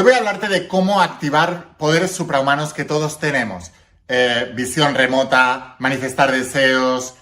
Hoy voy a hablarte de cómo activar poderes suprahumanos que todos tenemos. Visión remota, manifestar deseos,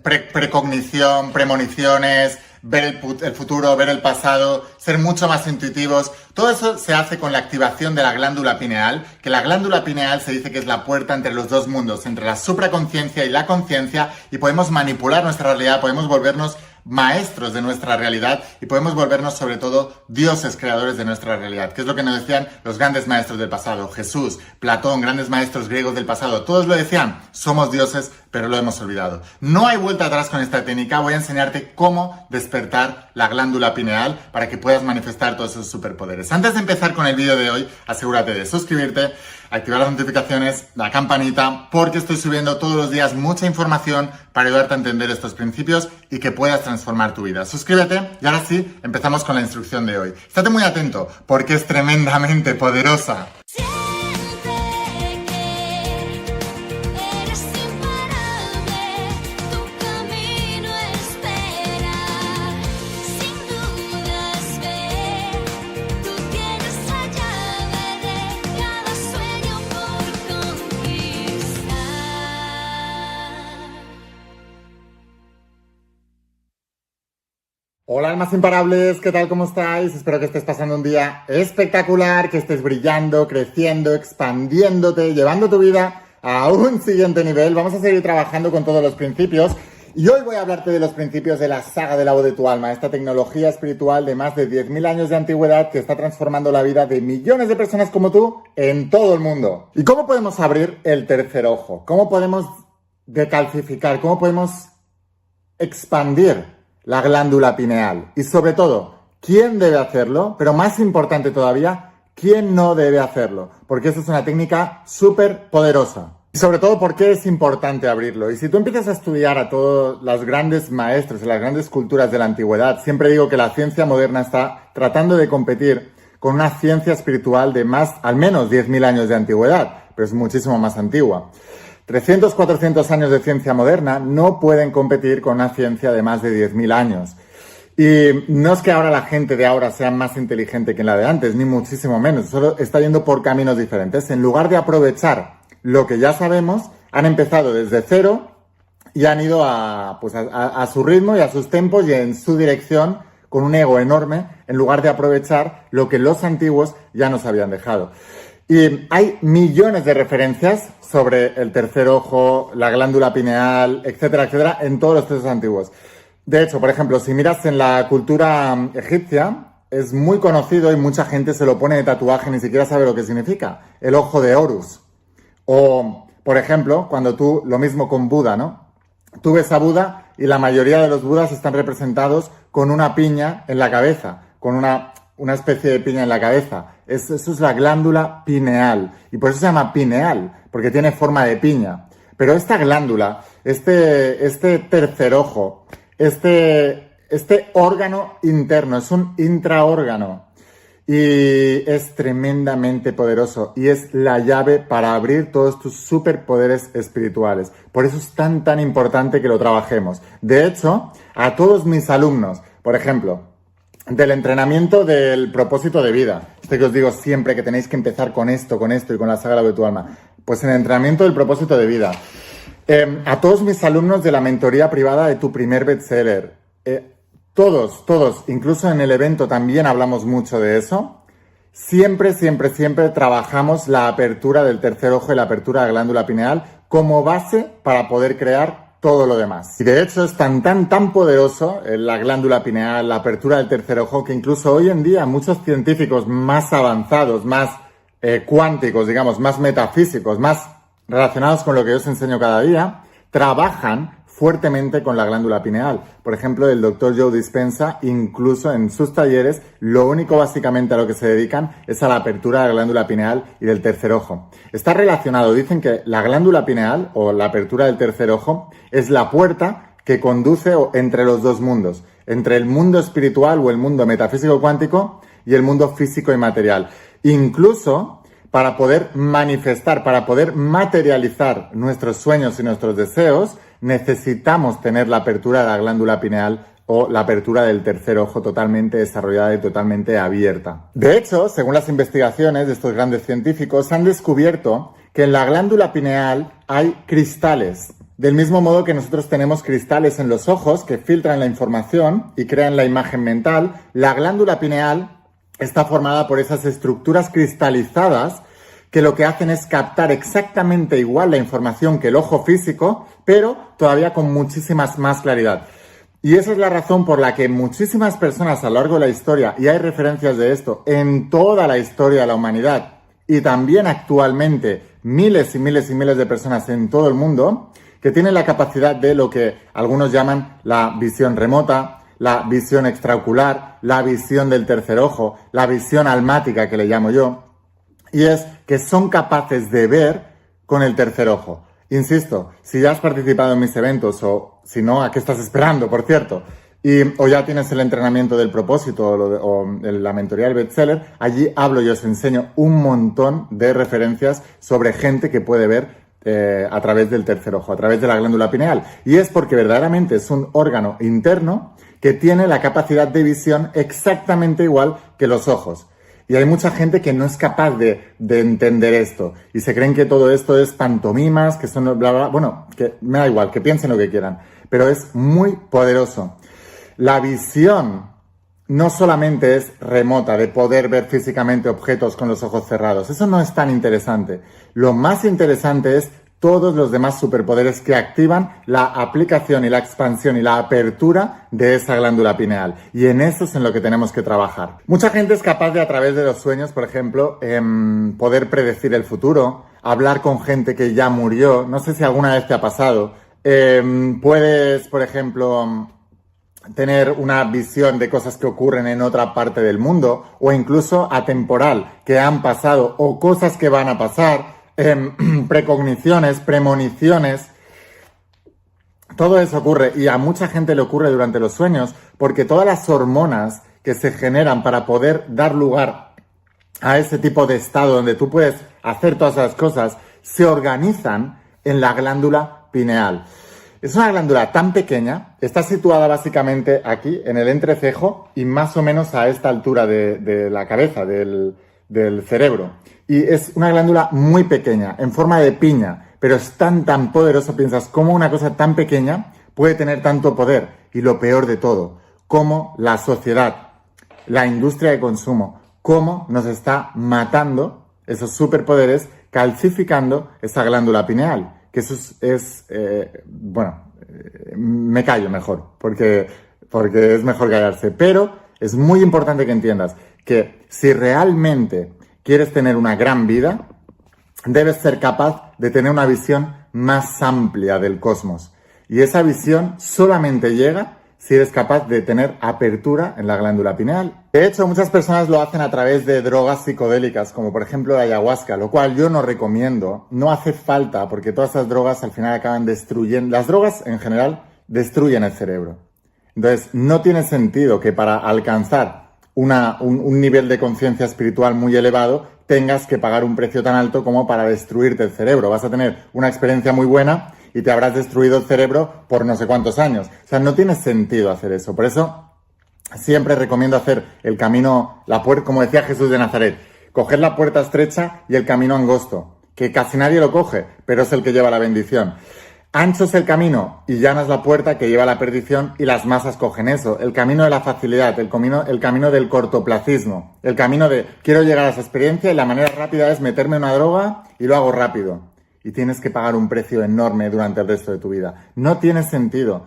precognición, premoniciones, ver el futuro, ver el pasado, ser mucho más intuitivos. Todo eso se hace con la activación de la glándula pineal, que la glándula pineal se dice que es la puerta entre los dos mundos, entre la supraconciencia y la conciencia, y podemos manipular nuestra realidad, podemos volvernos maestros de nuestra realidad y podemos volvernos sobre todo dioses creadores de nuestra realidad, que es lo que nos decían los grandes maestros del pasado, Jesús, Platón, grandes maestros griegos del pasado, todos lo decían, somos dioses, pero lo hemos olvidado. No hay vuelta atrás con esta técnica, voy a enseñarte cómo despertar la glándula pineal para que puedas manifestar todos esos superpoderes. Antes de empezar con el vídeo de hoy, asegúrate de suscribirte, activar las notificaciones, la campanita, porque estoy subiendo todos los días mucha información para ayudarte a entender estos principios y que puedas transformar tu vida. Suscríbete y ahora sí, empezamos con la instrucción de hoy. Estate muy atento porque es tremendamente poderosa. Hola almas imparables, ¿qué tal? ¿Cómo estáis? Espero que estés pasando un día espectacular, que estés brillando, creciendo, expandiéndote, llevando tu vida a un siguiente nivel. Vamos a seguir trabajando con todos los principios y hoy voy a hablarte de los principios de la saga de la voz de tu alma, esta tecnología espiritual de más de 10.000 años de antigüedad que está transformando la vida de millones de personas como tú en todo el mundo. ¿Y cómo podemos abrir el tercer ojo? ¿Cómo podemos decalcificar? ¿Cómo podemos expandir la glándula pineal? Y sobre todo, ¿quién debe hacerlo? Pero más importante todavía, ¿quién no debe hacerlo? Porque esa es una técnica súper poderosa. Y sobre todo, ¿por qué es importante abrirlo? Y si tú empiezas a estudiar a todos los grandes maestros y las grandes culturas de la antigüedad, siempre digo que la ciencia moderna está tratando de competir con una ciencia espiritual de al menos 10.000 años de antigüedad, pero es muchísimo más antigua. 300, 400 años de ciencia moderna no pueden competir con una ciencia de más de 10.000 años. Y no es que ahora la gente de ahora sea más inteligente que la de antes, ni muchísimo menos, solo está yendo por caminos diferentes. En lugar de aprovechar lo que ya sabemos, han empezado desde cero y han ido a su ritmo y a sus tempos y en su dirección con un ego enorme, en lugar de aprovechar lo que los antiguos ya nos habían dejado. Y hay millones de referencias sobre el tercer ojo, la glándula pineal, etcétera, etcétera, en todos los textos antiguos. De hecho, por ejemplo, si miras en la cultura egipcia, es muy conocido y mucha gente se lo pone de tatuaje, ni siquiera sabe lo que significa, el ojo de Horus. O, por ejemplo, lo mismo con Buda, ¿no? Tú ves a Buda y la mayoría de los Budas están representados con una piña en la cabeza, con una especie de piña en la cabeza. Eso es la glándula pineal. Y por eso se llama pineal, porque tiene forma de piña. Pero esta glándula, este tercer ojo, este órgano interno, es un intraórgano. Y es tremendamente poderoso. Y es la llave para abrir todos tus superpoderes espirituales. Por eso es tan importante que lo trabajemos. De hecho, a todos mis alumnos, por ejemplo, del entrenamiento del propósito de vida. Que os digo siempre que tenéis que empezar con esto y con la saga de tu alma. Pues en el entrenamiento del propósito de vida. A todos mis alumnos de la mentoría privada de tu primer bestseller. Todos, incluso en el evento también hablamos mucho de eso. Siempre trabajamos la apertura del tercer ojo y la apertura de la glándula pineal como base para poder crear todo lo demás. Y de hecho es tan poderoso la glándula pineal, la apertura del tercer ojo, que incluso hoy en día muchos científicos más avanzados, más cuánticos, digamos, más metafísicos, más relacionados con lo que yo os enseño cada día, trabajan fuertemente con la glándula pineal. Por ejemplo, el Dr. Joe Dispenza, incluso en sus talleres, lo único básicamente a lo que se dedican es a la apertura de la glándula pineal y del tercer ojo. Está relacionado, dicen que la glándula pineal o la apertura del tercer ojo es la puerta que conduce entre los dos mundos, entre el mundo espiritual o el mundo metafísico cuántico y el mundo físico y material. Incluso para poder manifestar, para poder materializar nuestros sueños y nuestros deseos, necesitamos tener la apertura de la glándula pineal o la apertura del tercer ojo totalmente desarrollada y totalmente abierta. De hecho, según las investigaciones de estos grandes científicos, han descubierto que en la glándula pineal hay cristales. Del mismo modo que nosotros tenemos cristales en los ojos que filtran la información y crean la imagen mental, la glándula pineal está formada por esas estructuras cristalizadas que lo que hacen es captar exactamente igual la información que el ojo físico, pero todavía con muchísimas más claridad. Y esa es la razón por la que muchísimas personas a lo largo de la historia, y hay referencias de esto en toda la historia de la humanidad, y también actualmente miles y miles y miles de personas en todo el mundo, que tienen la capacidad de lo que algunos llaman la visión remota, la visión extraocular, la visión del tercer ojo, la visión almática que le llamo yo, y es que son capaces de ver con el tercer ojo. Insisto, si ya has participado en mis eventos o si no, ¿a qué estás esperando, por cierto? O ya tienes el entrenamiento del propósito o la mentoría del bestseller, allí hablo y os enseño un montón de referencias sobre gente que puede ver a través del tercer ojo, a través de la glándula pineal. Y es porque verdaderamente es un órgano interno que tiene la capacidad de visión exactamente igual que los ojos. Y hay mucha gente que no es capaz de entender esto. Y se creen que todo esto es pantomimas, que son bla, bla. Bueno, que me da igual, que piensen lo que quieran. Pero es muy poderoso. La visión no solamente es remota, de poder ver físicamente objetos con los ojos cerrados. Eso no es tan interesante. Lo más interesante es todos los demás superpoderes que activan la aplicación y la expansión y la apertura de esa glándula pineal. Y en eso es en lo que tenemos que trabajar. Mucha gente es capaz de, a través de los sueños, por ejemplo, poder predecir el futuro, hablar con gente que ya murió. No sé si alguna vez te ha pasado. Puedes, por ejemplo, tener una visión de cosas que ocurren en otra parte del mundo o incluso atemporal, que han pasado o cosas que van a pasar. Precogniciones, premoniciones, todo eso ocurre y a mucha gente le ocurre durante los sueños porque todas las hormonas que se generan para poder dar lugar a ese tipo de estado donde tú puedes hacer todas esas cosas se organizan en la glándula pineal. Es una glándula tan pequeña, está situada básicamente aquí en el entrecejo y más o menos a esta altura de la cabeza, del cerebro. Y es una glándula muy pequeña, en forma de piña, pero es tan poderoso, piensas, ¿cómo una cosa tan pequeña puede tener tanto poder? Y lo peor de todo, cómo la sociedad, la industria de consumo, cómo nos está matando esos superpoderes, calcificando esa glándula pineal. Que eso me callo mejor, porque es mejor callarse. Pero es muy importante que entiendas que si realmente quieres tener una gran vida, debes ser capaz de tener una visión más amplia del cosmos. Y esa visión solamente llega si eres capaz de tener apertura en la glándula pineal. De hecho, muchas personas lo hacen a través de drogas psicodélicas, como por ejemplo la ayahuasca, lo cual yo no recomiendo. No hace falta, porque todas esas drogas al final acaban destruyendo. Las drogas, en general, destruyen el cerebro. Entonces, no tiene sentido que para alcanzar un nivel de conciencia espiritual muy elevado tengas que pagar un precio tan alto como para destruirte el cerebro. Vas a tener una experiencia muy buena y te habrás destruido el cerebro por no sé cuántos años. O sea, no tiene sentido hacer eso. Por eso siempre recomiendo hacer el camino, como decía Jesús de Nazaret, coger la puerta estrecha y el camino angosto, que casi nadie lo coge, pero es el que lleva la bendición. Ancho es el camino y llana es la puerta que lleva a la perdición y las masas cogen eso. El camino de la facilidad, el camino del cortoplacismo, el camino de quiero llegar a esa experiencia y la manera rápida es meterme una droga y lo hago rápido. Y tienes que pagar un precio enorme durante el resto de tu vida. No tiene sentido.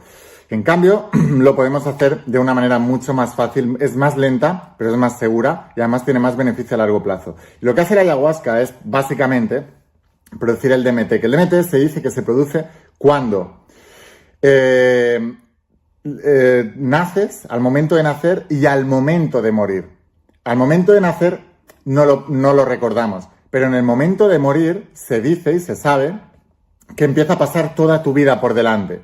En cambio, lo podemos hacer de una manera mucho más fácil. Es más lenta, pero es más segura y además tiene más beneficio a largo plazo. Lo que hace la ayahuasca es básicamente producir el DMT, que el DMT se dice que se produce cuando naces, al momento de nacer y al momento de morir. Al momento de nacer no lo recordamos, pero en el momento de morir se dice y se sabe que empieza a pasar toda tu vida por delante.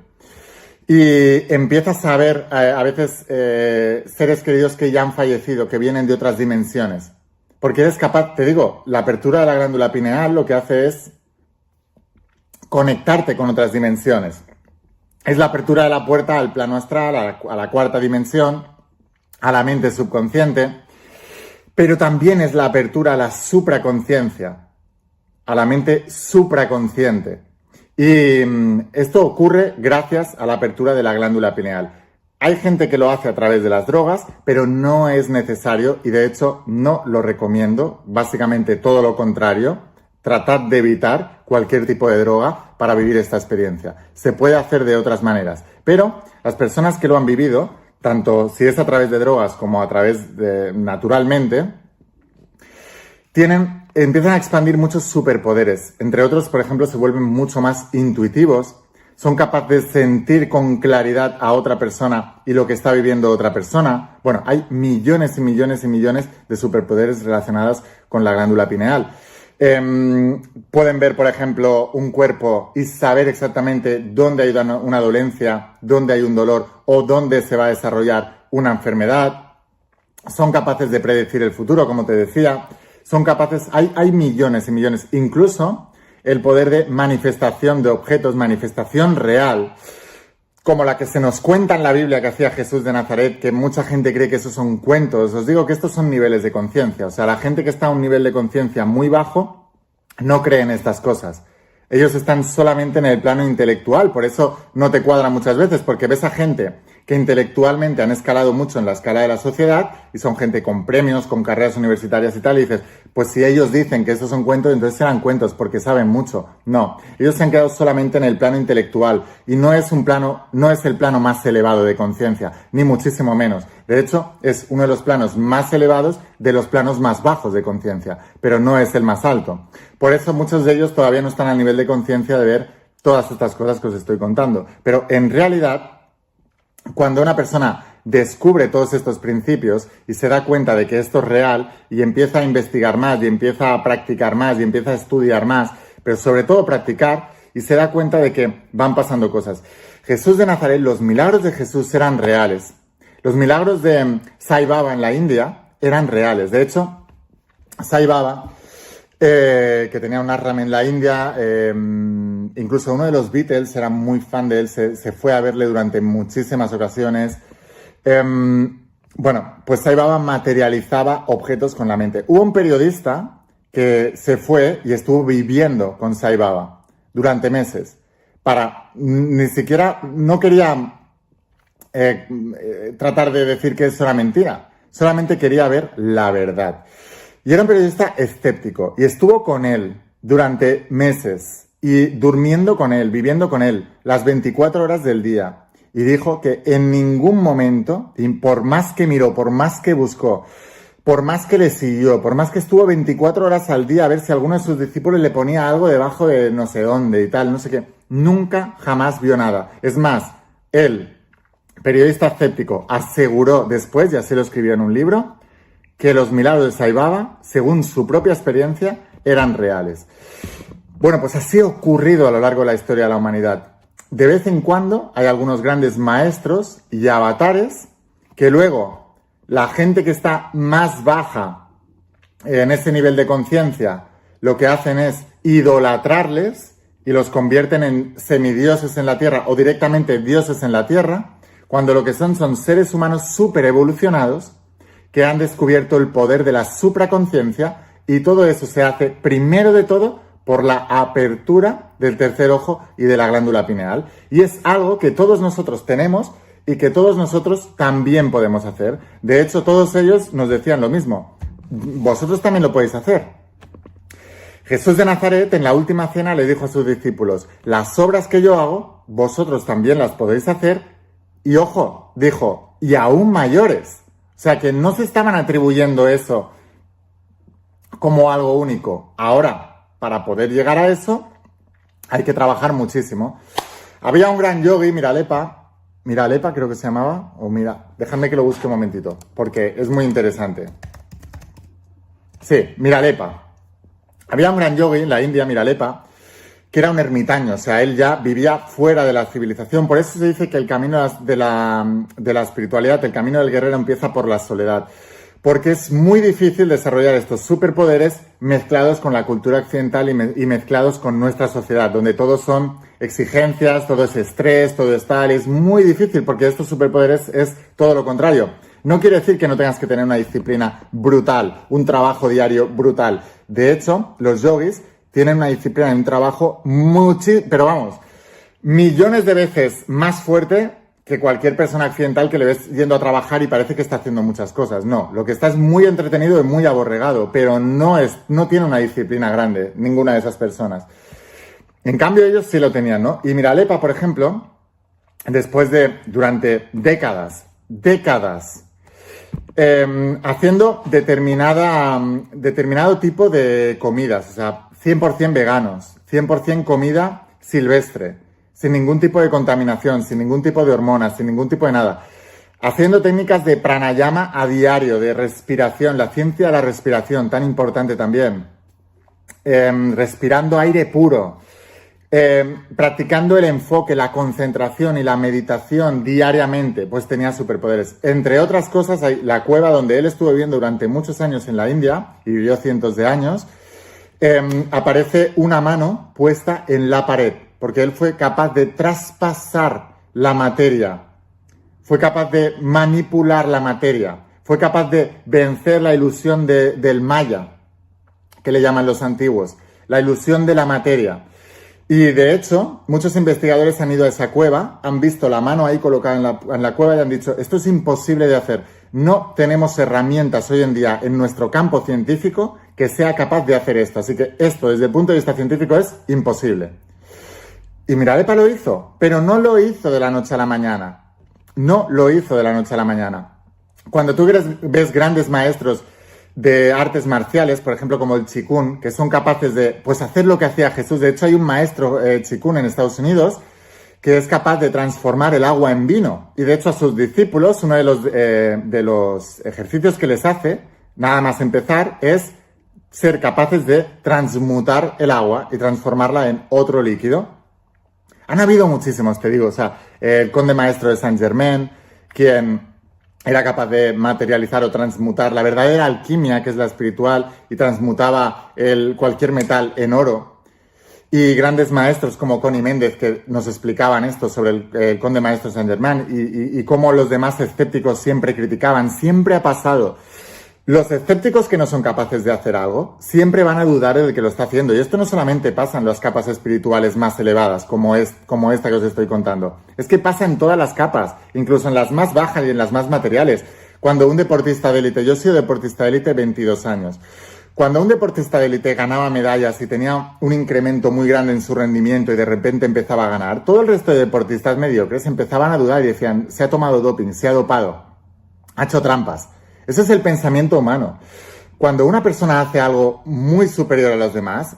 Y empiezas a ver a veces seres queridos que ya han fallecido, que vienen de otras dimensiones. Porque eres capaz, te digo, la apertura de la glándula pineal lo que hace es conectarte con otras dimensiones. es la apertura de la puerta al plano astral, a la cuarta dimensión, a la mente subconsciente, pero también es la apertura a la supraconsciencia, a la mente supraconsciente. Y esto ocurre gracias a la apertura de la glándula pineal. Hay gente que lo hace a través de las drogas, pero no es necesario y de hecho no lo recomiendo. Básicamente todo lo contrario. Tratad de evitar cualquier tipo de droga para vivir esta experiencia. Se puede hacer de otras maneras, pero las personas que lo han vivido, tanto si es a través de drogas como a través de naturalmente, empiezan a expandir muchos superpoderes. Entre otros, por ejemplo, se vuelven mucho más intuitivos, son capaces de sentir con claridad a otra persona y lo que está viviendo otra persona. Bueno, hay millones y millones y millones de superpoderes relacionados con la glándula pineal. Pueden ver, por ejemplo, un cuerpo y saber exactamente dónde hay una dolencia, dónde hay un dolor o dónde se va a desarrollar una enfermedad. Son capaces de predecir el futuro, como te decía. Son capaces, hay millones y millones, incluso el poder de manifestación de objetos, manifestación real, como la que se nos cuenta en la Biblia que hacía Jesús de Nazaret, que mucha gente cree que esos son cuentos. Os digo que estos son niveles de conciencia. O sea, la gente que está a un nivel de conciencia muy bajo no cree en estas cosas. Ellos están solamente en el plano intelectual, por eso no te cuadra muchas veces, porque ves a gente que intelectualmente han escalado mucho en la escala de la sociedad y son gente con premios, con carreras universitarias y tal, y dices, pues si ellos dicen que estos son cuentos, entonces serán cuentos porque saben mucho. No, ellos se han quedado solamente en el plano intelectual y no es el plano más elevado de conciencia, ni muchísimo menos. De hecho, es uno de los planos más elevados de los planos más bajos de conciencia, pero no es el más alto. Por eso muchos de ellos todavía no están al nivel de conciencia de ver todas estas cosas que os estoy contando. Pero en realidad, cuando una persona descubre todos estos principios y se da cuenta de que esto es real y empieza a investigar más y empieza a practicar más y empieza a estudiar más, pero sobre todo practicar, y se da cuenta de que van pasando cosas. Jesús de Nazaret, los milagros de Jesús eran reales. Los milagros de Sai Baba en la India eran reales. De hecho, Sai Baba, que tenía un ashram en la India, incluso uno de los Beatles era muy fan de él, se fue a verle durante muchísimas ocasiones. Bueno, pues Sai Baba materializaba objetos con la mente. Hubo un periodista que se fue y estuvo viviendo con Sai Baba durante meses. Ni siquiera, no quería tratar de decir que eso era mentira, solamente quería ver la verdad. Y era un periodista escéptico y estuvo con él durante meses y durmiendo con él, viviendo con él las 24 horas del día. Y dijo que en ningún momento, y por más que miró, por más que buscó, por más que le siguió, por más que estuvo 24 horas al día a ver si alguno de sus discípulos le ponía algo debajo de no sé dónde y tal, no sé qué, nunca jamás vio nada. Es más, él, periodista escéptico, aseguró después, y así lo escribió en un libro, que los milagros de Sai Baba, según su propia experiencia, eran reales. Bueno, pues así ha ocurrido a lo largo de la historia de la humanidad. De vez en cuando hay algunos grandes maestros y avatares que luego la gente que está más baja en ese nivel de conciencia lo que hacen es idolatrarles y los convierten en semidioses en la Tierra o directamente dioses en la Tierra, cuando lo que son seres humanos súper evolucionados que han descubierto el poder de la supraconciencia, y todo eso se hace primero de todo por la apertura del tercer ojo y de la glándula pineal. Y es algo que todos nosotros tenemos y que todos nosotros también podemos hacer. De hecho, todos ellos nos decían lo mismo. Vosotros también lo podéis hacer. Jesús de Nazaret en la última cena le dijo a sus discípulos, las obras que yo hago, vosotros también las podéis hacer. Y ojo, dijo, y aún mayores. O sea, que no se estaban atribuyendo eso como algo único. Ahora, para poder llegar a eso, hay que trabajar muchísimo. Había un gran yogi, Miralepa creo que se llamaba, déjame que lo busque un momentito, porque es muy interesante. Sí, Miralepa. Había un gran yogi en la India, Miralepa, que era un ermitaño, o sea, él ya vivía fuera de la civilización. Por eso se dice que el camino de la espiritualidad, el camino del guerrero empieza por la soledad. Porque es muy difícil desarrollar estos superpoderes mezclados con la cultura occidental y mezclados con nuestra sociedad, donde todos son exigencias, todo es estrés, todo es tal, es muy difícil porque estos superpoderes es todo lo contrario. No quiere decir que no tengas que tener una disciplina brutal, un trabajo diario brutal. De hecho, los yogis tienen una disciplina y un trabajo pero vamos, millones de veces más fuerte que cualquier persona accidental que le ves yendo a trabajar y parece que está haciendo muchas cosas. No, lo que está es muy entretenido y muy aborregado, pero no tiene una disciplina grande, ninguna de esas personas. En cambio, ellos sí lo tenían, ¿no? Y Miralepa, por ejemplo, durante décadas, haciendo determinado tipo de comidas, o sea, 100% veganos, 100% comida silvestre, sin ningún tipo de contaminación, sin ningún tipo de hormonas, sin ningún tipo de nada. Haciendo técnicas de pranayama a diario, de respiración, la ciencia de la respiración, tan importante también. Respirando aire puro. Practicando el enfoque, la concentración y la meditación diariamente, pues tenía superpoderes. Entre otras cosas, la cueva donde él estuvo viviendo durante muchos años en la India, y vivió cientos de años, aparece una mano puesta en la pared, porque él fue capaz de traspasar la materia, fue capaz de manipular la materia, fue capaz de vencer la ilusión del Maya, que le llaman los antiguos, la ilusión de la materia. Y de hecho, muchos investigadores han ido a esa cueva, han visto la mano ahí colocada en la cueva y han dicho, esto es imposible de hacer. No tenemos herramientas hoy en día en nuestro campo científico que sea capaz de hacer esto. Así que esto, desde el punto de vista científico, es imposible. Y Miralepa lo hizo, pero no lo hizo de la noche a la mañana. No lo hizo de la noche a la mañana. Cuando tú ves grandes maestros de artes marciales, por ejemplo, como el Qigong, que son capaces de pues hacer lo que hacía Jesús. De hecho, hay un maestro Qigong en Estados Unidos que es capaz de transformar el agua en vino. Y de hecho, a sus discípulos, uno de los ejercicios que les hace, nada más empezar, es ser capaces de transmutar el agua y transformarla en otro líquido. Han habido muchísimos, te digo. O sea, el conde maestro de Saint Germain, quien era capaz de materializar o transmutar la verdadera alquimia, que es la espiritual, y transmutaba cualquier metal en oro. Y grandes maestros como Connie Méndez, que nos explicaban esto sobre el conde maestro Saint Germain y cómo los demás escépticos siempre criticaban. Siempre ha pasado. Los escépticos que no son capaces de hacer algo siempre van a dudar del que lo está haciendo. Y esto no solamente pasa en las capas espirituales más elevadas, como esta que os estoy contando. Es que pasa en todas las capas, incluso en las más bajas y en las más materiales. Cuando un deportista de élite, yo he sido deportista de élite 22 años, cuando un deportista de élite ganaba medallas y tenía un incremento muy grande en su rendimiento y de repente empezaba a ganar, todo el resto de deportistas mediocres empezaban a dudar y decían, se ha tomado doping, se ha dopado, ha hecho trampas. Ese es el pensamiento humano. Cuando una persona hace algo muy superior a los demás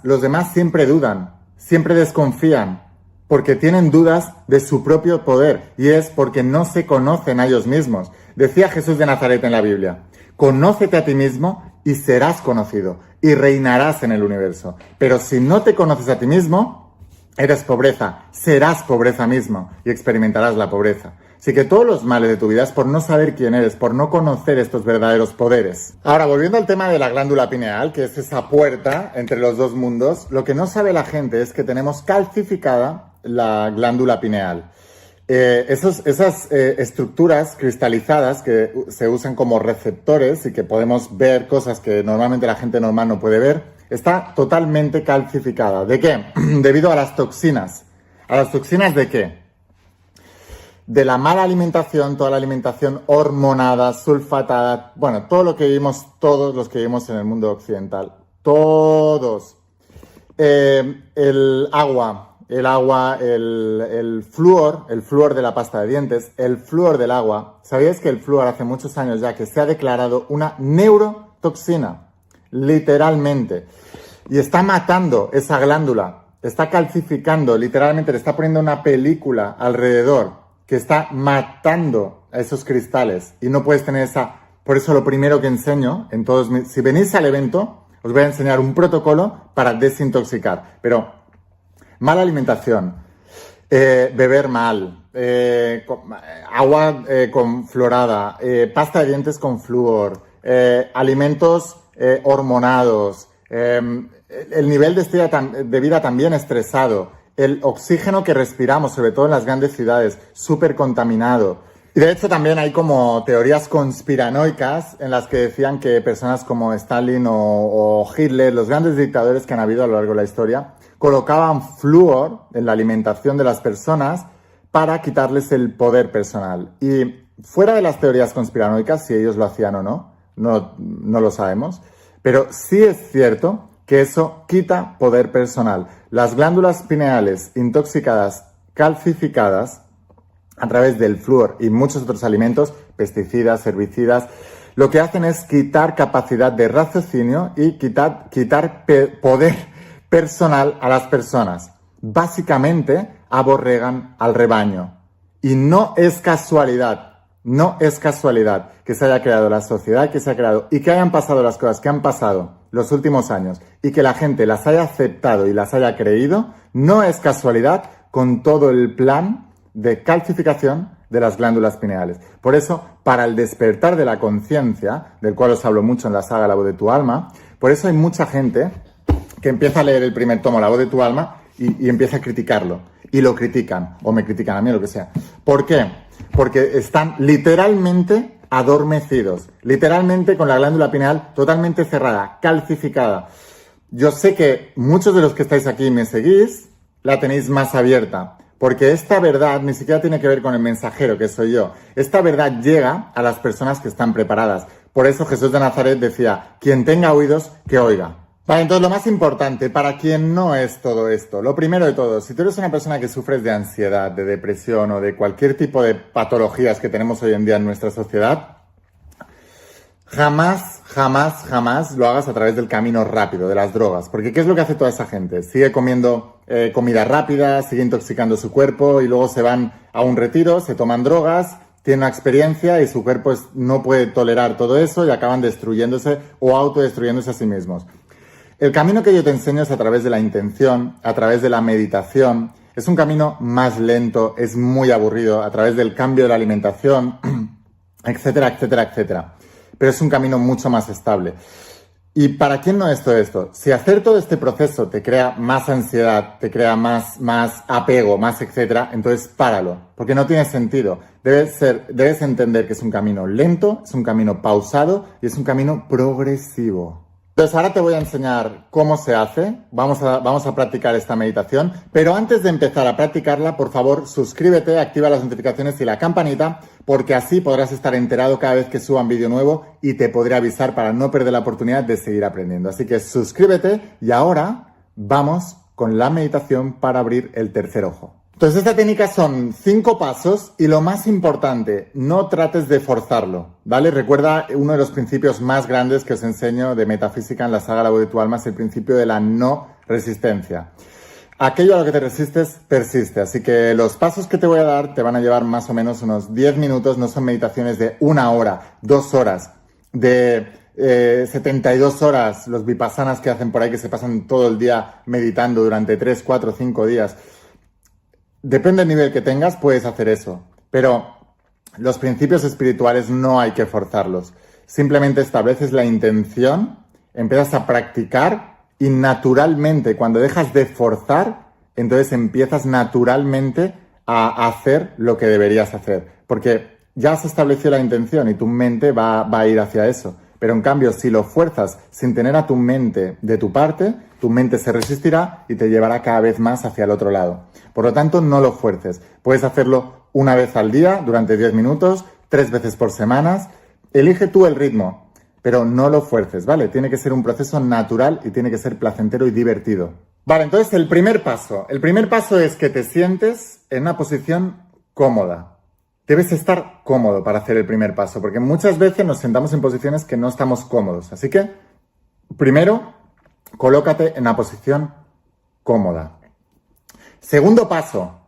siempre dudan, siempre desconfían, porque tienen dudas de su propio poder, y es porque no se conocen a ellos mismos. Decía Jesús de Nazaret en la Biblia, conócete a ti mismo y serás conocido, y reinarás en el universo. Pero si no te conoces a ti mismo, eres pobreza, serás pobreza mismo, y experimentarás la pobreza. Así que todos los males de tu vida es por no saber quién eres, por no conocer estos verdaderos poderes. Ahora, volviendo al tema de la glándula pineal, que es esa puerta entre los dos mundos, lo que no sabe la gente es que tenemos calcificada la glándula pineal. Esas estructuras cristalizadas que se usan como receptores y que podemos ver cosas que normalmente la gente normal no puede ver, está totalmente calcificada. ¿De qué? Debido a las toxinas. ¿A las toxinas de qué? De la mala alimentación, toda la alimentación hormonada, sulfatada, bueno, todo lo que vivimos, todos los que vivimos en el mundo occidental, todos. El agua, el flúor de la pasta de dientes, el flúor del agua. ¿Sabíais que el flúor hace muchos años ya que se ha declarado una neurotoxina? Literalmente. Y está matando esa glándula, está calcificando, literalmente le está poniendo una película alrededor que está matando a esos cristales y no puedes tener esa... Por eso lo primero que enseño en todos mis... Si venís al evento, os voy a enseñar un protocolo para desintoxicar, pero mala alimentación, beber mal, agua con fluorada, pasta de dientes con flúor, alimentos hormonados, el nivel de vida también estresado, el oxígeno que respiramos, sobre todo en las grandes ciudades, súper contaminado. Y de hecho también hay como teorías conspiranoicas en las que decían que personas como Stalin o Hitler, los grandes dictadores que han habido a lo largo de la historia, colocaban flúor en la alimentación de las personas para quitarles el poder personal. Y fuera de las teorías conspiranoicas, si ellos lo hacían o no, no lo sabemos, pero sí es cierto que eso quita poder personal. Las glándulas pineales intoxicadas, calcificadas, a través del flúor y muchos otros alimentos, pesticidas, herbicidas, lo que hacen es quitar capacidad de raciocinio y quitar poder personal a las personas. Básicamente, aborregan al rebaño. Y no es casualidad que se haya creado la sociedad que se ha creado y que hayan pasado las cosas que han pasado los últimos años y que la gente las haya aceptado y las haya creído, no es casualidad con todo el plan de calcificación de las glándulas pineales. Por eso, para el despertar de la conciencia, del cual os hablo mucho en la saga La voz de tu alma, por eso hay mucha gente que empieza a leer el primer tomo, La voz de tu alma, y empieza a criticarlo. Y lo critican, o me critican a mí, o lo que sea. ¿Por qué? Porque están literalmente adormecidos, literalmente con la glándula pineal totalmente cerrada, calcificada. Yo sé que muchos de los que estáis aquí y me seguís, la tenéis más abierta. Porque esta verdad ni siquiera tiene que ver con el mensajero, que soy yo. Esta verdad llega a las personas que están preparadas. Por eso Jesús de Nazaret decía, quien tenga oídos, que oiga. Vale, entonces lo más importante, para quien no es todo esto, lo primero de todo, si tú eres una persona que sufres de ansiedad, de depresión o de cualquier tipo de patologías que tenemos hoy en día en nuestra sociedad, jamás lo hagas a través del camino rápido, de las drogas. Porque ¿qué es lo que hace toda esa gente? Sigue comiendo comida rápida, sigue intoxicando su cuerpo y luego se van a un retiro, se toman drogas, tienen una experiencia y su cuerpo no puede tolerar todo eso y acaban destruyéndose o autodestruyéndose a sí mismos. El camino que yo te enseño es a través de la intención, a través de la meditación. Es un camino más lento, es muy aburrido, a través del cambio de la alimentación, etcétera, etcétera, etcétera. Pero es un camino mucho más estable. ¿Y para quién no es todo esto? Si hacer todo este proceso te crea más ansiedad, te crea más apego, más etcétera, entonces páralo, porque no tiene sentido. Debes entender que es un camino lento, es un camino pausado y es un camino progresivo. Entonces ahora te voy a enseñar cómo se hace, vamos a practicar esta meditación, pero antes de empezar a practicarla, por favor, suscríbete, activa las notificaciones y la campanita, porque así podrás estar enterado cada vez que suba un vídeo nuevo y te podré avisar para no perder la oportunidad de seguir aprendiendo. Así que suscríbete y ahora vamos con la meditación para abrir el tercer ojo. Entonces esta técnica son 5 pasos y lo más importante, no trates de forzarlo, ¿vale? Recuerda, uno de los principios más grandes que os enseño de metafísica en la saga La voz de tu alma es el principio de la no resistencia. Aquello a lo que te resistes, persiste. Así que los pasos que te voy a dar te van a llevar más o menos unos 10 minutos, no son meditaciones de 1 hora, 2 horas, de 72 horas, los vipassanas que hacen por ahí que se pasan todo el día meditando durante 3, 4, 5 días. Depende del nivel que tengas, puedes hacer eso, pero los principios espirituales no hay que forzarlos. Simplemente estableces la intención, empiezas a practicar y naturalmente, cuando dejas de forzar, entonces empiezas naturalmente a hacer lo que deberías hacer, porque ya has establecido la intención y tu mente va a ir hacia eso. Pero en cambio, si lo fuerzas sin tener a tu mente de tu parte, tu mente se resistirá y te llevará cada vez más hacia el otro lado. Por lo tanto, no lo fuerces. Puedes hacerlo una vez al día, durante 10 minutos, 3 veces por semana. Elige tú el ritmo, pero no lo fuerces, ¿vale? Tiene que ser un proceso natural y tiene que ser placentero y divertido. Vale, entonces el primer paso es que te sientes en una posición cómoda. Debes estar cómodo para hacer el primer paso, porque muchas veces nos sentamos en posiciones que no estamos cómodos. Así que, primero, colócate en una posición cómoda. Segundo paso,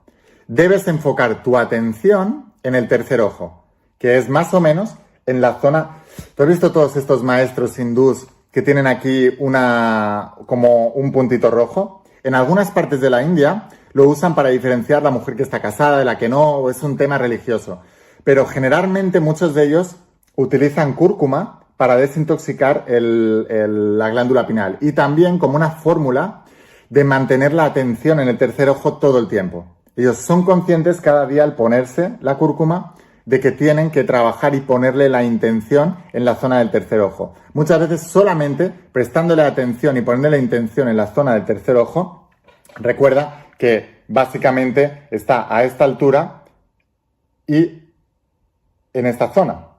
debes enfocar tu atención en el tercer ojo, que es más o menos en la zona... ¿Tú has visto todos estos maestros hindús que tienen aquí como un puntito rojo? En algunas partes de la India lo usan para diferenciar la mujer que está casada de la que no, o es un tema religioso. Pero generalmente muchos de ellos utilizan cúrcuma para desintoxicar la glándula pineal. Y también como una fórmula de mantener la atención en el tercer ojo todo el tiempo. Ellos son conscientes cada día al ponerse la cúrcuma de que tienen que trabajar y ponerle la intención en la zona del tercer ojo. Muchas veces solamente prestándole atención y poniéndole la intención en la zona del tercer ojo, recuerda que básicamente está a esta altura y en esta zona.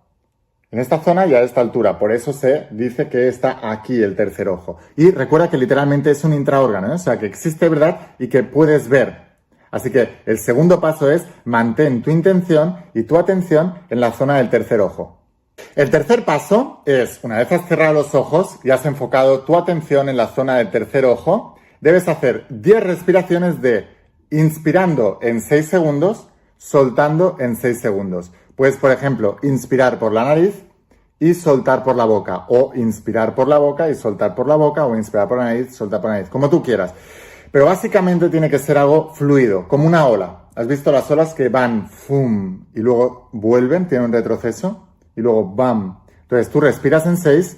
En esta zona y a esta altura. Por eso se dice que está aquí el tercer ojo. Y recuerda que literalmente es un intraórgano, ¿eh? O sea, que existe, ¿verdad? Y que puedes ver. Así que el segundo paso es mantén tu intención y tu atención en la zona del tercer ojo. El tercer paso es, una vez has cerrado los ojos y has enfocado tu atención en la zona del tercer ojo, debes hacer 10 respiraciones de inspirando en 6 segundos, soltando en 6 segundos. Puedes, por ejemplo, inspirar por la nariz y soltar por la boca, o inspirar por la boca y soltar por la boca, o inspirar por la nariz y soltar por la nariz, como tú quieras. Pero básicamente tiene que ser algo fluido, como una ola. ¿Has visto las olas que van, fum, y luego vuelven, tienen un retroceso, y luego bam? Entonces tú respiras en 6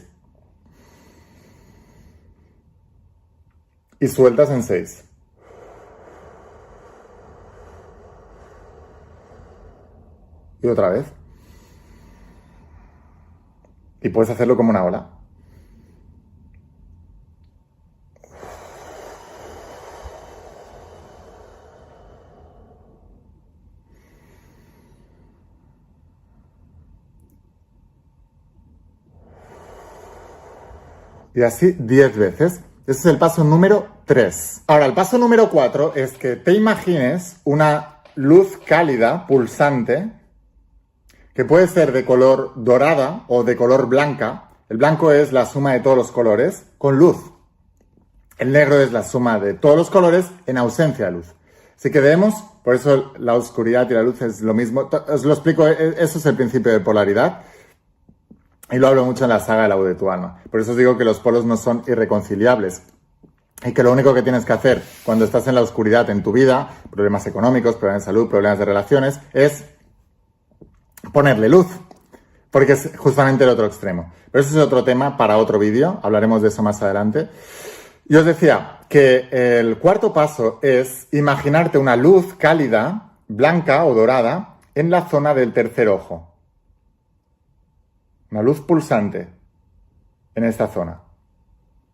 y sueltas en 6. Y otra vez. Y puedes hacerlo como una ola. Y así 10 veces. Ese es el paso número 3. Ahora, el paso número 4 es que te imagines una luz cálida, pulsante, que puede ser de color dorada o de color blanca. El blanco es la suma de todos los colores con luz. El negro es la suma de todos los colores en ausencia de luz. Así que debemos, por eso la oscuridad y la luz es lo mismo. Os lo explico, eso es el principio de polaridad. Y lo hablo mucho en la saga de la voz de tu alma. Por eso os digo que los polos no son irreconciliables. Y que lo único que tienes que hacer cuando estás en la oscuridad en tu vida, problemas económicos, problemas de salud, problemas de relaciones, es ponerle luz. Porque es justamente el otro extremo. Pero eso es otro tema para otro vídeo. Hablaremos de eso más adelante. Y os decía que el cuarto paso es imaginarte una luz cálida, blanca o dorada, en la zona del tercer ojo. Una luz pulsante en esta zona.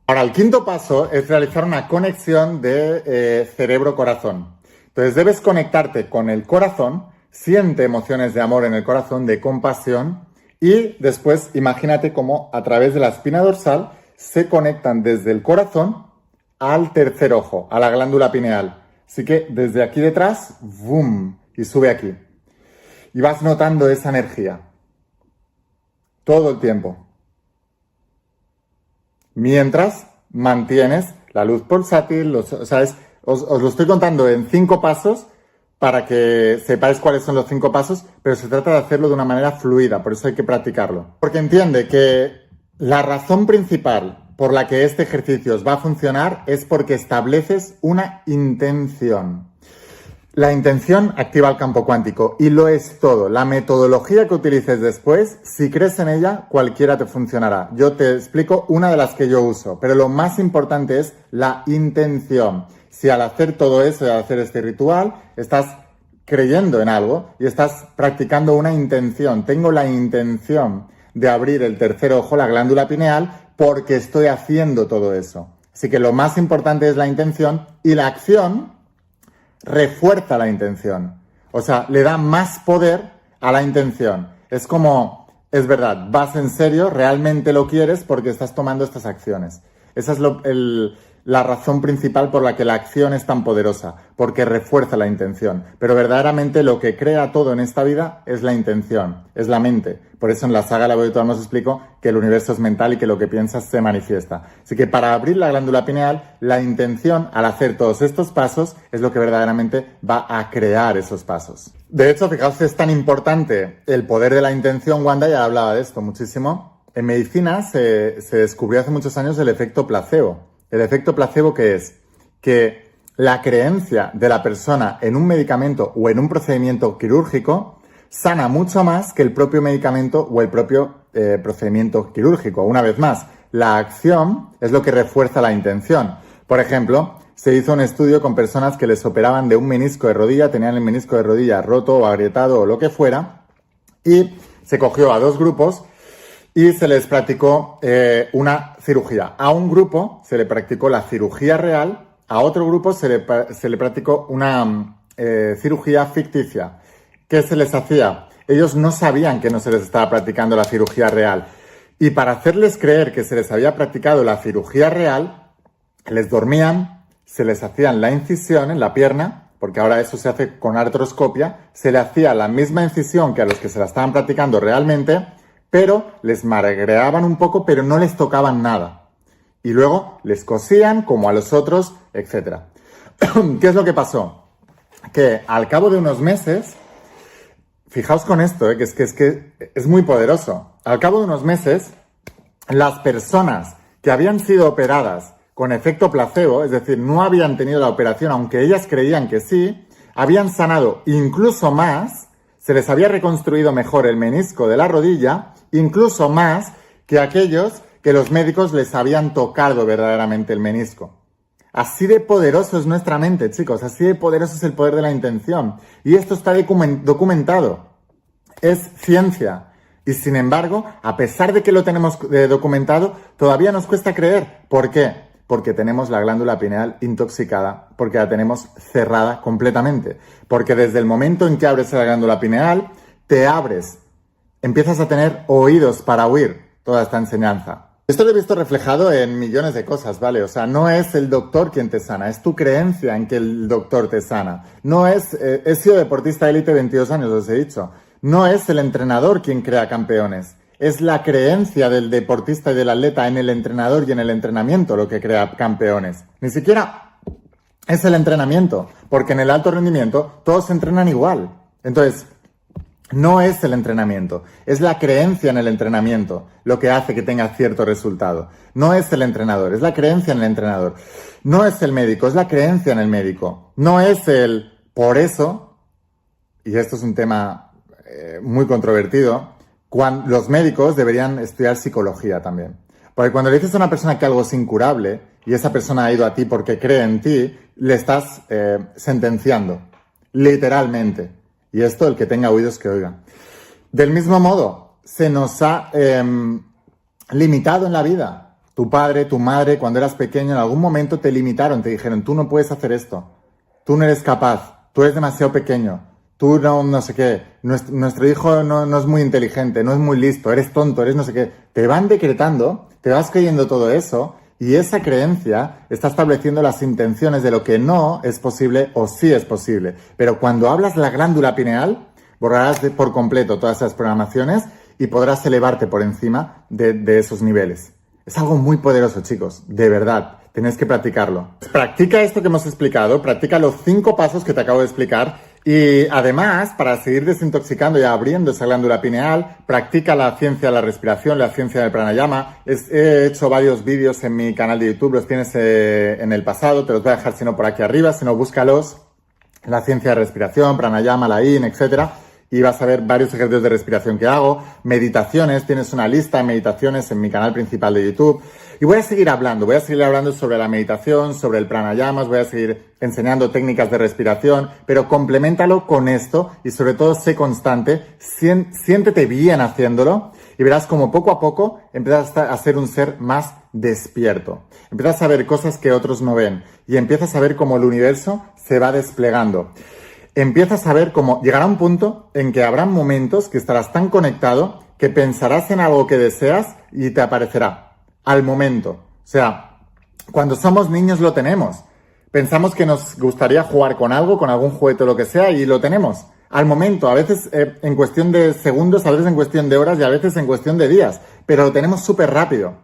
Ahora, el quinto paso es realizar una conexión de cerebro-corazón. Entonces, debes conectarte con el corazón, siente emociones de amor en el corazón, de compasión, y después imagínate cómo a través de la espina dorsal se conectan desde el corazón al tercer ojo, a la glándula pineal. Así que desde aquí detrás, ¡boom!, y sube aquí. Y vas notando esa energía. Todo el tiempo. Mientras mantienes la luz pulsátil, os lo estoy contando en 5 pasos para que sepáis cuáles son los 5 pasos, pero se trata de hacerlo de una manera fluida, por eso hay que practicarlo. Porque entiende que la razón principal por la que este ejercicio os va a funcionar es porque estableces una intención. La intención activa el campo cuántico y lo es todo. La metodología que utilices después, si crees en ella, cualquiera te funcionará. Yo te explico una de las que yo uso, pero lo más importante es la intención. Si al hacer todo eso, al hacer este ritual, estás creyendo en algo y estás practicando una intención. Tengo la intención de abrir el tercer ojo, la glándula pineal, porque estoy haciendo todo eso. Así que lo más importante es la intención y la acción refuerza la intención. O sea, le da más poder a la intención. Es como, es verdad, vas en serio, realmente lo quieres porque estás tomando estas acciones. Esa es la razón principal por la que la acción es tan poderosa, porque refuerza la intención. Pero verdaderamente lo que crea todo en esta vida es la intención, es la mente. Por eso en la saga La Voz de tu Alma os explico que el universo es mental y que lo que piensas se manifiesta. Así que para abrir la glándula pineal, la intención al hacer todos estos pasos es lo que verdaderamente va a crear esos pasos. De hecho, fijaos, es tan importante el poder de la intención. Wanda ya hablaba de esto muchísimo. En medicina se descubrió hace muchos años el efecto placebo. El efecto placebo, ¿qué es? Que la creencia de la persona en un medicamento o en un procedimiento quirúrgico sana mucho más que el propio medicamento o el propio procedimiento quirúrgico. Una vez más, la acción es lo que refuerza la intención. Por ejemplo, se hizo un estudio con personas que les operaban de un menisco de rodilla, tenían el menisco de rodilla roto o agrietado o lo que fuera, y se cogió a 2 grupos y se les practicó una cirugía. A un grupo se le practicó la cirugía real, a otro grupo se le practicó una cirugía ficticia. ¿Qué se les hacía? Ellos no sabían que no se les estaba practicando la cirugía real. Y para hacerles creer que se les había practicado la cirugía real, les dormían, se les hacían la incisión en la pierna, porque ahora eso se hace con artroscopia, se le hacía la misma incisión que a los que se la estaban practicando realmente, pero les magreaban un poco, pero no les tocaban nada. Y luego les cosían como a los otros, etc. ¿Qué es lo que pasó? Que al cabo de unos meses, fijaos con esto, que es muy poderoso. Al cabo de unos meses, las personas que habían sido operadas con efecto placebo, es decir, no habían tenido la operación, aunque ellas creían que sí, habían sanado incluso más, se les había reconstruido mejor el menisco de la rodilla, incluso más que aquellos que los médicos les habían tocado verdaderamente el menisco. Así de poderoso es nuestra mente, chicos, así de poderoso es el poder de la intención. Y esto está documentado, es ciencia. Y sin embargo, a pesar de que lo tenemos documentado, todavía nos cuesta creer. ¿Por qué? Porque tenemos la glándula pineal intoxicada, porque la tenemos cerrada completamente. Porque desde el momento en que abres la glándula pineal, te abres, empiezas a tener oídos para oír toda esta enseñanza. Esto lo he visto reflejado en millones de cosas, ¿vale? O sea, no es el doctor quien te sana, es tu creencia en que el doctor te sana. No es, he sido deportista élite 22 años, os he dicho. No es el entrenador quien crea campeones. Es la creencia del deportista y del atleta en el entrenador y en el entrenamiento lo que crea campeones. Ni siquiera es el entrenamiento, porque en el alto rendimiento todos se entrenan igual. Entonces, no es el entrenamiento, es la creencia en el entrenamiento lo que hace que tenga cierto resultado. No es el entrenador, es la creencia en el entrenador. No es el médico, es la creencia en el médico. No es el... Por eso, y esto es un tema muy controvertido, los médicos deberían estudiar psicología también. Porque cuando le dices a una persona que algo es incurable y esa persona ha ido a ti porque cree en ti, le estás sentenciando, literalmente. Y esto, el que tenga oídos que oiga. Del mismo modo, se nos ha limitado en la vida. Tu padre, tu madre, cuando eras pequeño, en algún momento te limitaron, te dijeron, tú no puedes hacer esto, tú no eres capaz, tú eres demasiado pequeño, tú no sé qué, nuestro hijo no es muy inteligente, no es muy listo, eres tonto, eres no sé qué. Te van decretando, te vas creyendo todo eso, y esa creencia está estableciendo las intenciones de lo que no es posible o sí es posible. Pero cuando hablas la glándula pineal, borrarás por completo todas esas programaciones y podrás elevarte por encima de esos niveles. Es algo muy poderoso, chicos, de verdad. Tenéis que practicarlo. Practica esto que hemos explicado, practica los 5 pasos que te acabo de explicar. Y además, para seguir desintoxicando y abriendo esa glándula pineal, practica la ciencia de la respiración, la ciencia del pranayama. He hecho varios vídeos en mi canal de YouTube, los tienes en el pasado, te los voy a dejar si no por aquí arriba, si no búscalos. La ciencia de respiración, pranayama, la yin, etcétera. Y vas a ver varios ejercicios de respiración que hago, meditaciones, tienes una lista de meditaciones en mi canal principal de YouTube. Y voy a seguir hablando sobre la meditación, sobre el pranayama, voy a seguir enseñando técnicas de respiración, pero compleméntalo con esto y sobre todo sé constante, siéntete bien haciéndolo y verás como poco a poco empiezas a ser un ser más despierto. Empiezas a ver cosas que otros no ven y empiezas a ver cómo el universo se va desplegando. Empiezas a ver cómo llegará un punto en que habrá momentos que estarás tan conectado que pensarás en algo que deseas y te aparecerá al momento. O sea, cuando somos niños lo tenemos. Pensamos que nos gustaría jugar con algo, con algún juguete o lo que sea y lo tenemos al momento. A veces en cuestión de segundos, a veces en cuestión de horas y a veces en cuestión de días. Pero lo tenemos súper rápido.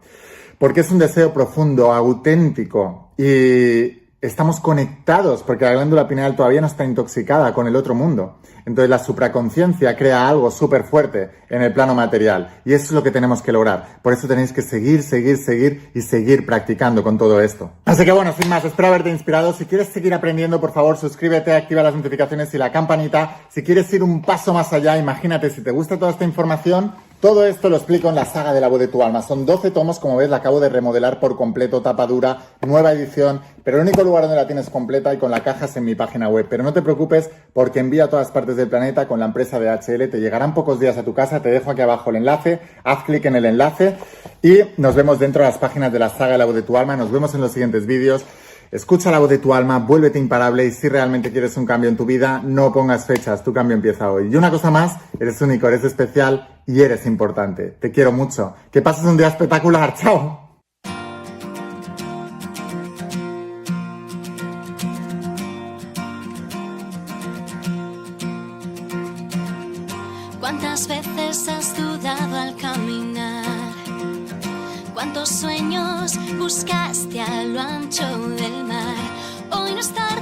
Porque es un deseo profundo, auténtico y... Estamos conectados porque la glándula pineal todavía no está intoxicada con el otro mundo. Entonces la supraconciencia crea algo súper fuerte en el plano material. Y eso es lo que tenemos que lograr. Por eso tenéis que seguir practicando con todo esto. Así que bueno, sin más, espero haberte inspirado. Si quieres seguir aprendiendo, por favor, suscríbete, activa las notificaciones y la campanita. Si quieres ir un paso más allá, imagínate, si te gusta toda esta información, Todo esto lo explico en la saga de la voz de tu alma. Son 12 tomos, como ves, la acabo de remodelar por completo, tapa dura, nueva edición, pero el único lugar donde la tienes completa y con la caja es en mi página web. Pero no te preocupes porque envío a todas partes del planeta con la empresa DHL, te llegarán pocos días a tu casa, te dejo aquí abajo el enlace, haz clic en el enlace y nos vemos dentro de las páginas de la saga de la voz de tu alma. Nos vemos en los siguientes vídeos. Escucha la voz de tu alma, vuélvete imparable y si realmente quieres un cambio en tu vida, no pongas fechas, tu cambio empieza hoy. Y una cosa más, eres único, eres especial y eres importante. Te quiero mucho. Que pases un día espectacular. ¡Chao! ¿Cuántas veces has dudado al caminar? ¿Cuántos sueños buscaste a lo ancho del mar? Hoy no es tarde